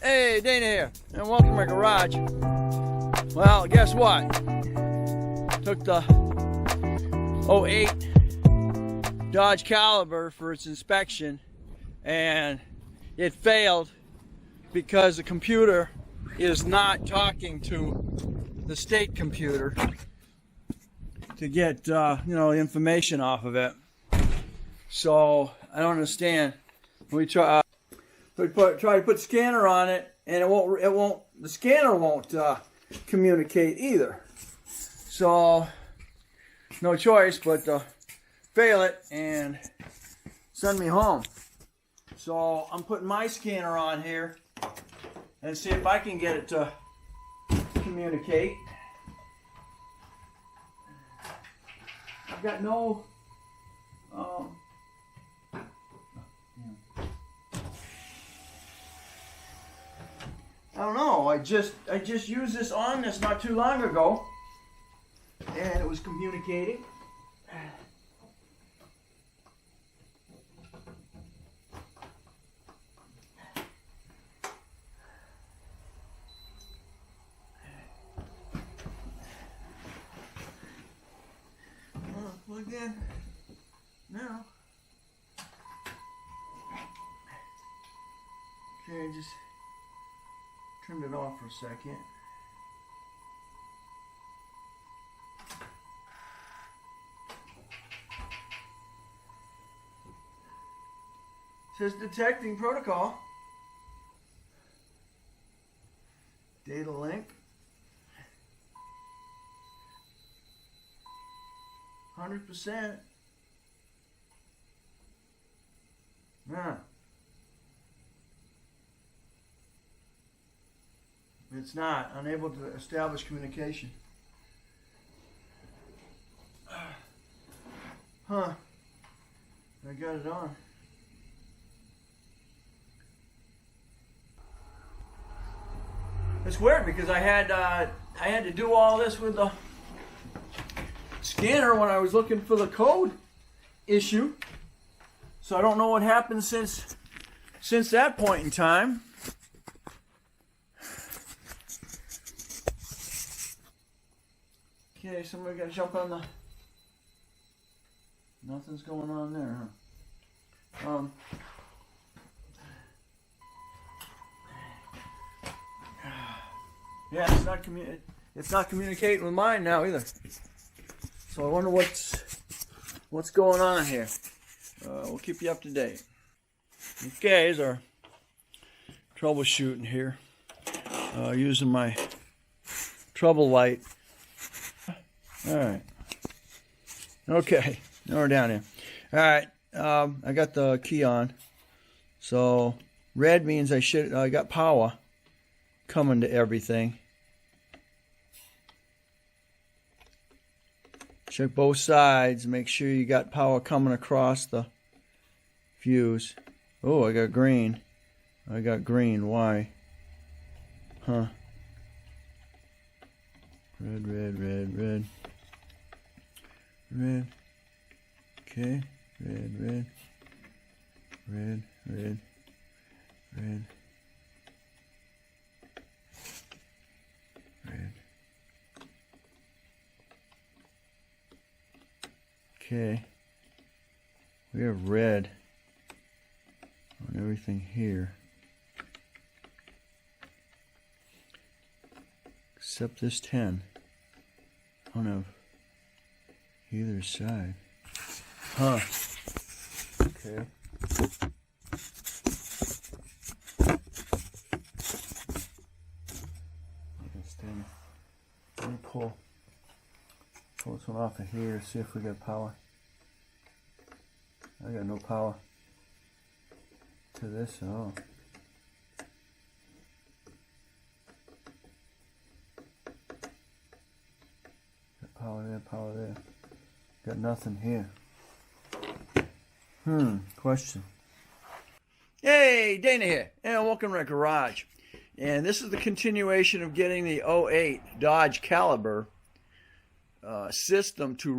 Hey, Dana here, and welcome to my garage. Well, guess what? Took the 08 Dodge Calber for its inspection, and it failed because the computer is not talking to the state computer to get the information off of it. So I don't understand. We try to put scanner on it, and the scanner won't communicate either. So no choice but to fail it and send me home. So I'm putting my scanner on here and see if I can get it to communicate. I've got no I don't know. I just used this on this not too long ago, and it was communicating. Plugged in now. Okay, just turned it off for a second. It says detecting protocol. Data link. 100%. Nah. It's not. Unable to establish communication. Huh. I got it on. It's weird because I had to do all this with the scanner when I was looking for the code issue. So I don't know what happened since that point in time. Okay, somebody got to jump on the... Nothing's going on there, huh? Yeah, it's not communicating with mine now either. So I wonder what's going on here. We'll keep you up to date. Okay, here's our troubleshooting here. Using my trouble light. Alright. Okay, now we're down here. Alright, I got the key on. So red means I got power coming to everything. Check both sides, make sure you got power coming across the fuse. Oh, I got green. I got green. Why? Huh. Red, red, red, red. Red. Okay. Red, red. Red, red. Red. Red. Okay. We have red on everything here. Except this 10. On either side. Huh. Okay. Let me pull this one off of here, see if we got power. I got no power to this at all. Power there, power there. Got nothing here. Question. Hey, Dana here, and welcome to my garage. And this is the continuation of getting the 08 Dodge Calber system to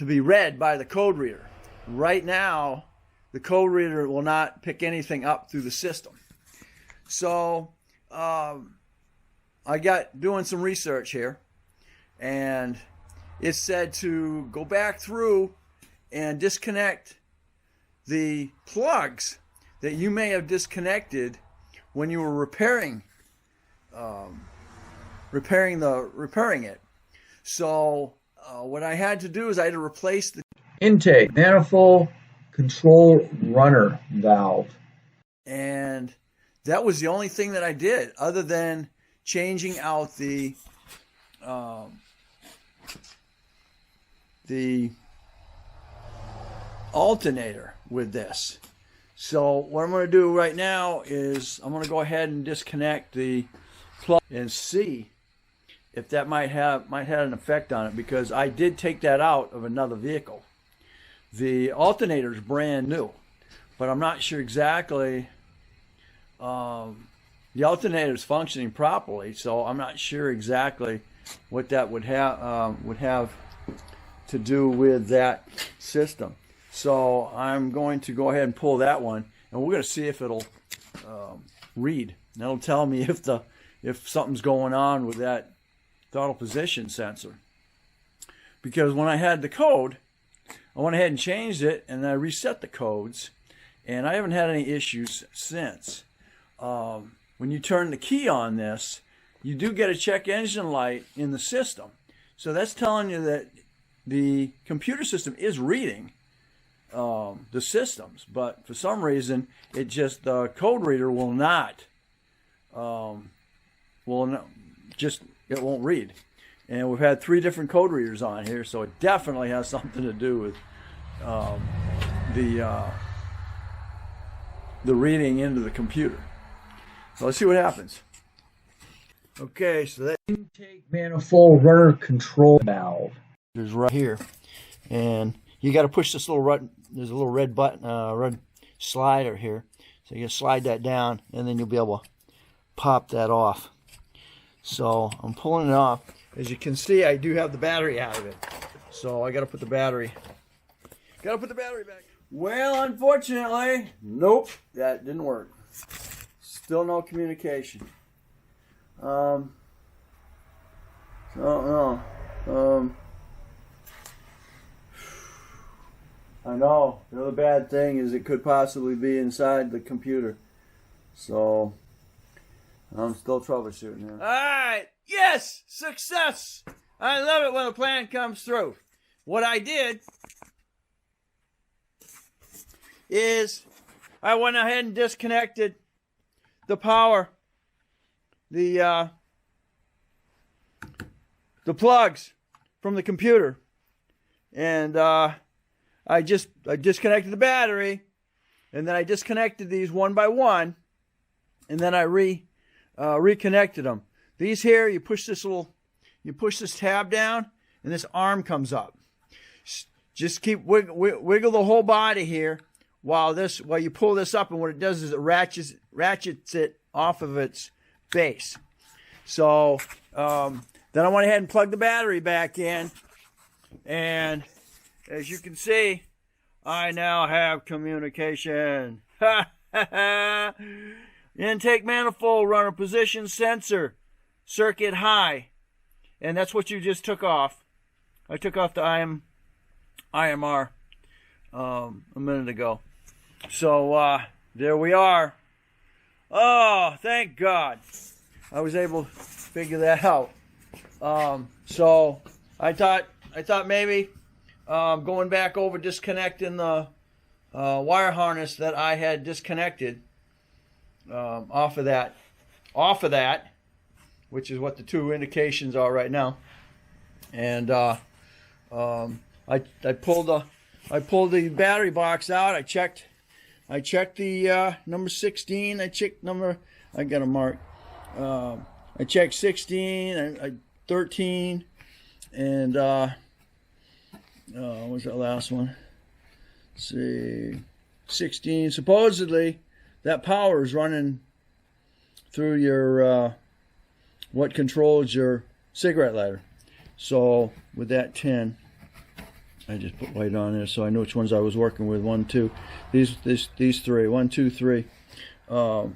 be read by the code reader. Right now, the code reader will not pick anything up through the system. So I got doing some research here, and it said to go back through and disconnect the plugs that you may have disconnected when you were repairing it. So what I had to do is I had to replace the intake manifold control runner valve, and that was the only thing that I did, other than changing out the alternator with this. So what I'm going to do right now is I'm going to go ahead and disconnect the plug and see if that might have an effect on it, because I did take that out of another vehicle. The alternator is brand new, but I'm not sure exactly. The alternator is functioning properly, so I'm not sure exactly what that would have to do with that system. So I'm going to go ahead and pull that one, and we're going to see if it'll read. That'll tell me if something's going on with that throttle position sensor. Because when I had the code, I went ahead and changed it, and I reset the codes, and I haven't had any issues since. When you turn the key on this, you do get a check engine light in the system. So that's telling you that the computer system is reading the systems, but for some reason it just, the code reader will not, it won't read. And we've had 3 different code readers on here, so it definitely has something to do with the reading into the computer. So let's see what happens. Okay, so that intake manifold runner control valve is right here, and you got to push this little red. There's a little red button, red slider here. So you slide that down, and then you'll be able to pop that off. So I'm pulling it off. As you can see, I do have the battery out of it. So I got to put the battery. Got to put the battery back. Well, unfortunately, nope, that didn't work. Still no communication. I know. The other bad thing is it could possibly be inside the computer. So I'm still troubleshooting here. Alright, yes! Success! I love it when a plan comes through. What I did is I went ahead and disconnected the power, the plugs from the computer, and I disconnected the battery, and then I disconnected these one by one, and then I reconnected them. These here, you push this tab down, and this arm comes up. Just keep wiggle the whole body here while you pull this up, and what it does is it ratchets it off of its base. So then I went ahead and plugged the battery back in, and as you can see, I now have communication. Intake manifold runner position sensor, circuit high, and that's what you just took off. I took off the IMR a minute ago. So there we are. Oh, thank God, I was able to figure that out. So I thought maybe going back over, disconnecting the wire harness that I had disconnected off of that, which is what the 2 indications are right now. And I pulled the battery box out. I checked the number 16. I got a mark. I checked 16, 13, and what was that last one? Let's see, 16. Supposedly, that power is running through your what controls your cigarette lighter. So with that 10, I just put white on there so I know which ones I was working with. 1, 2. These 3. 1, 2, 3. Where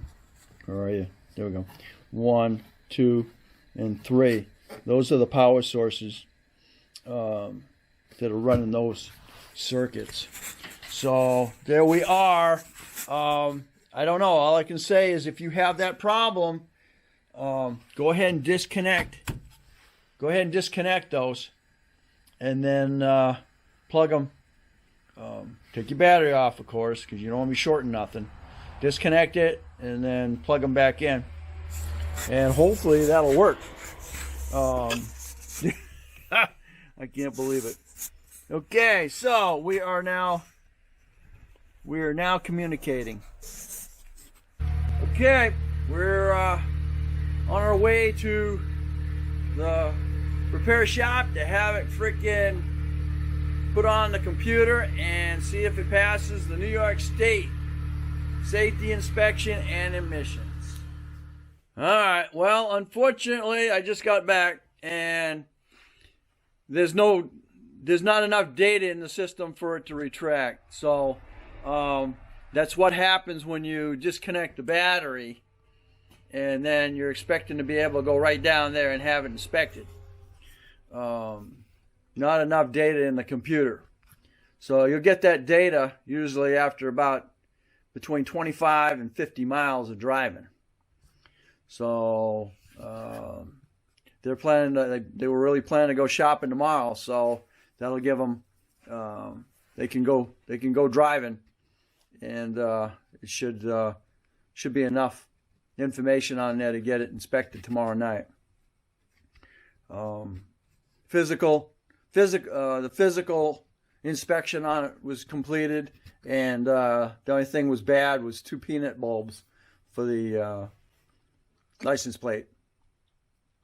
are you? There we go. 1, 2, and 3. Those are the power sources that are running those circuits. So there we are. I don't know. All I can say is if you have that problem, go ahead and disconnect. Go ahead and disconnect those, and then plug them. Take your battery off, of course, because you don't want to be shorting nothing. Disconnect it, and then plug them back in, and hopefully that'll work. I can't believe it. Okay, so we are now communicating. Okay, we're on our way to the repair shop to have it freaking put on the computer and see if it passes the New York State safety inspection and emissions. Alright, well, unfortunately I just got back and there's not enough data in the system for it to retract. So that's what happens when you disconnect the battery and then you're expecting to be able to go right down there and have it inspected. Not enough data in the computer. So you'll get that data usually after about between 25 and 50 miles of driving. So they were really planning to go shopping tomorrow, so that'll give them they can go driving, and it should be enough information on there to get it inspected tomorrow night. The physical inspection on it was completed, and the only thing was bad was 2 peanut bulbs for the license plate.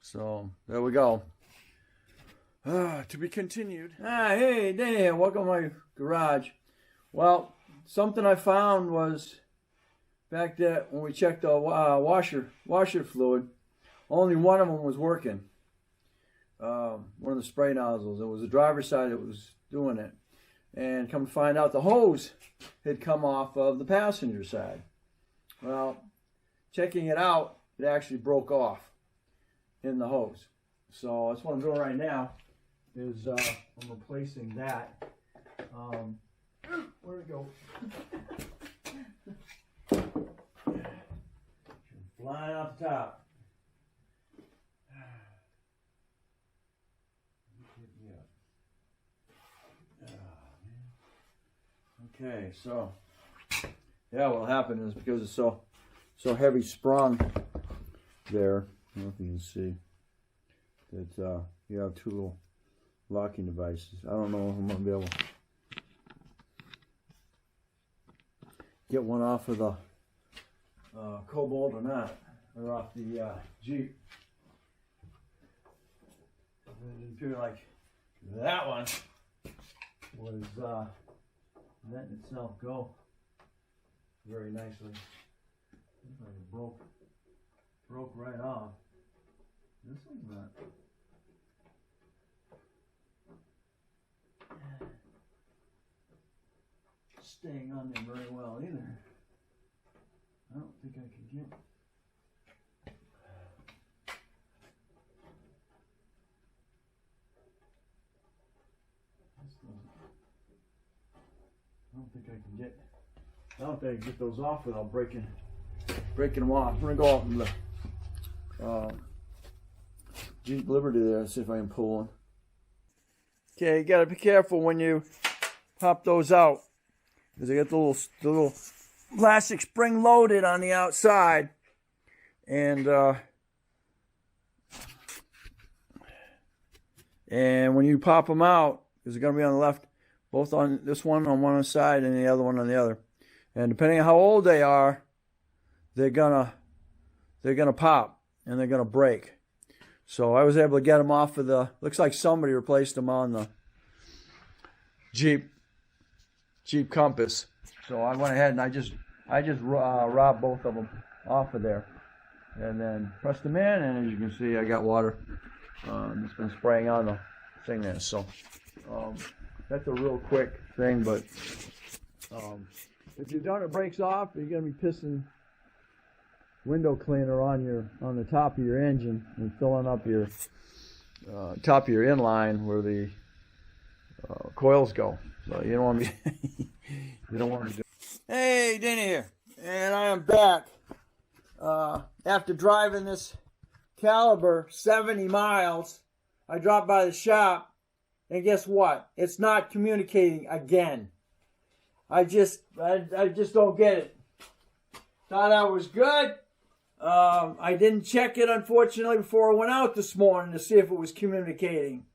So there we go. To be continued. Hey Dan, welcome to my garage. Well, something I found was back there when we checked the washer fluid, only one of them was working. One of the spray nozzles. It was the driver's side that was doing it. And come to find out, the hose had come off of the passenger side. Well, checking it out, it actually broke off in the hose. So that's what I'm doing right now, is I'm replacing that. Where'd it go? Flying off the top. Okay, so yeah, what'll happen is because it's so heavy sprung there, I don't know if you can see that you have 2 little locking devices. I don't know if I'm gonna be able to get one off of the Kobalt or not, or off the Jeep. It didn't appear like that one was letting itself go very nicely. Looks like it broke right off. This one's not. Staying on there very well either. I don't think I can get. I don't think I can get those off without breaking them off. I'm gonna go out in the Jeep Liberty there and see if I can pull one. Okay, you gotta be careful when you pop those out, because they got the little plastic spring loaded on the outside, and when you pop them out, because they're gonna be on the left. Both on this one on one side and the other one on the other. And depending on how old they are, they're gonna pop and they're gonna break. So I was able to get them off of the, looks like somebody replaced them on the Jeep Compass. So I went ahead and I just robbed both of them off of there. And then pressed them in, and as you can see, I got water. It's been spraying on the thing there. So That's a real quick thing, but if your donut breaks off, you're gonna be pissing window cleaner on the top of your engine and filling up your top of your inline where the coils go. So you don't want to be you don't want to do. Hey, Denny here, and I am back after driving this Calber 70 miles. I dropped by the shop, and guess what? It's not communicating again. I just don't get it. Thought I was good. I didn't check it, unfortunately, before I went out this morning to see if it was communicating.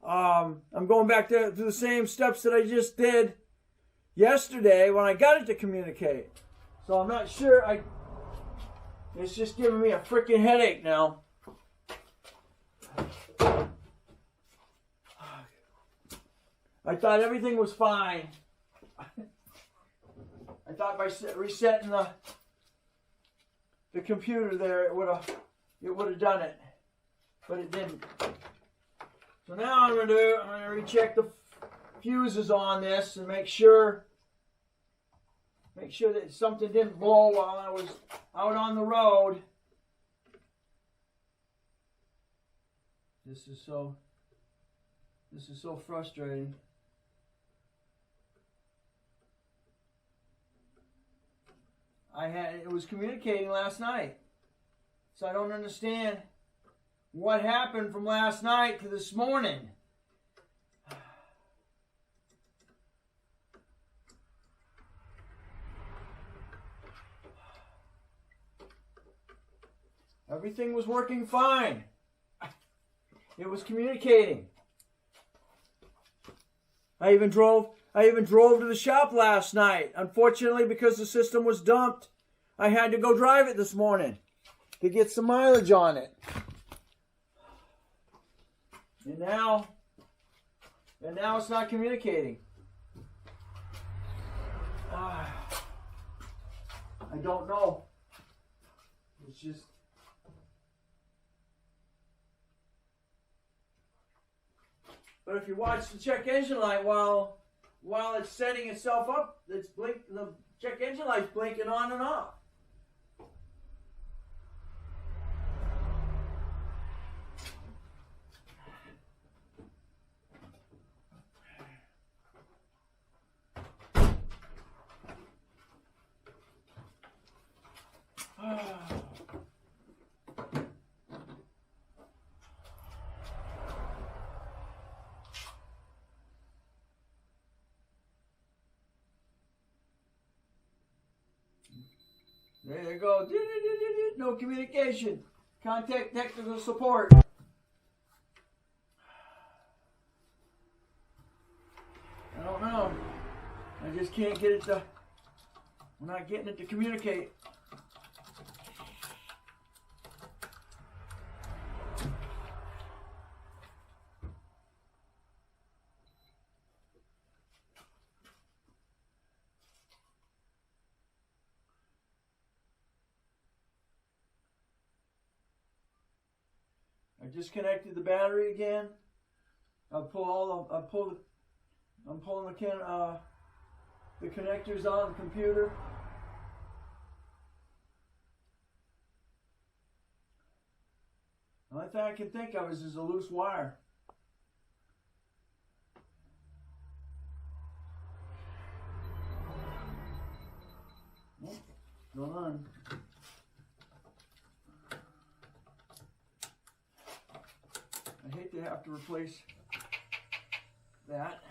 I'm going back to the same steps that I just did yesterday when I got it to communicate. So I'm not sure. It's just giving me a freaking headache now. I thought everything was fine. I thought by resetting the computer there, it would have done it, but it didn't. So now I'm gonna recheck the fuses on this and make sure that something didn't blow while I was out on the road. This is so frustrating. It was communicating last night. So I don't understand what happened from last night to this morning. Everything was working fine. It was communicating. I even drove to the shop last night. Unfortunately, because the system was dumped, I had to go drive it this morning to get some mileage on it. And now it's not communicating. I don't know. It's just... But if you watch the check engine light while it's setting itself up, the check engine light's blinking on and off. There you go. No communication. Contact technical support. I don't know. I just can't get it to... I'm not getting it to communicate. I disconnected the battery again. I'm pulling the connectors on the computer. The only thing I can think of is a loose wire. Oh, going on. I hate to have to replace that.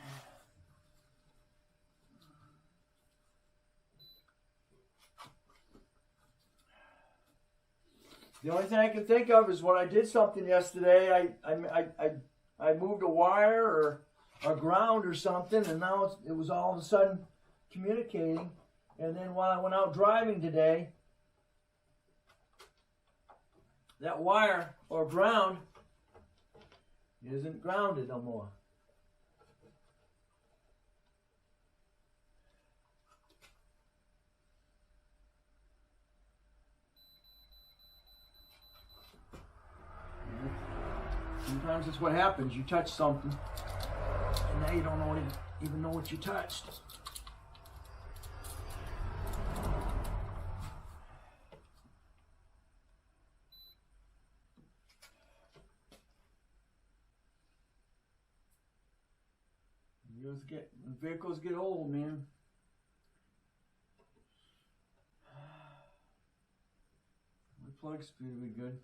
The only thing I can think of is when I did something yesterday, I moved a wire or a ground or something, and now it was all of a sudden communicating. And then while I went out driving today, that wire or ground isn't grounded no more. Sometimes it's what happens. You touch something, and now you don't know even know what you touched. Vehicles get old, man. My plug speed will be good.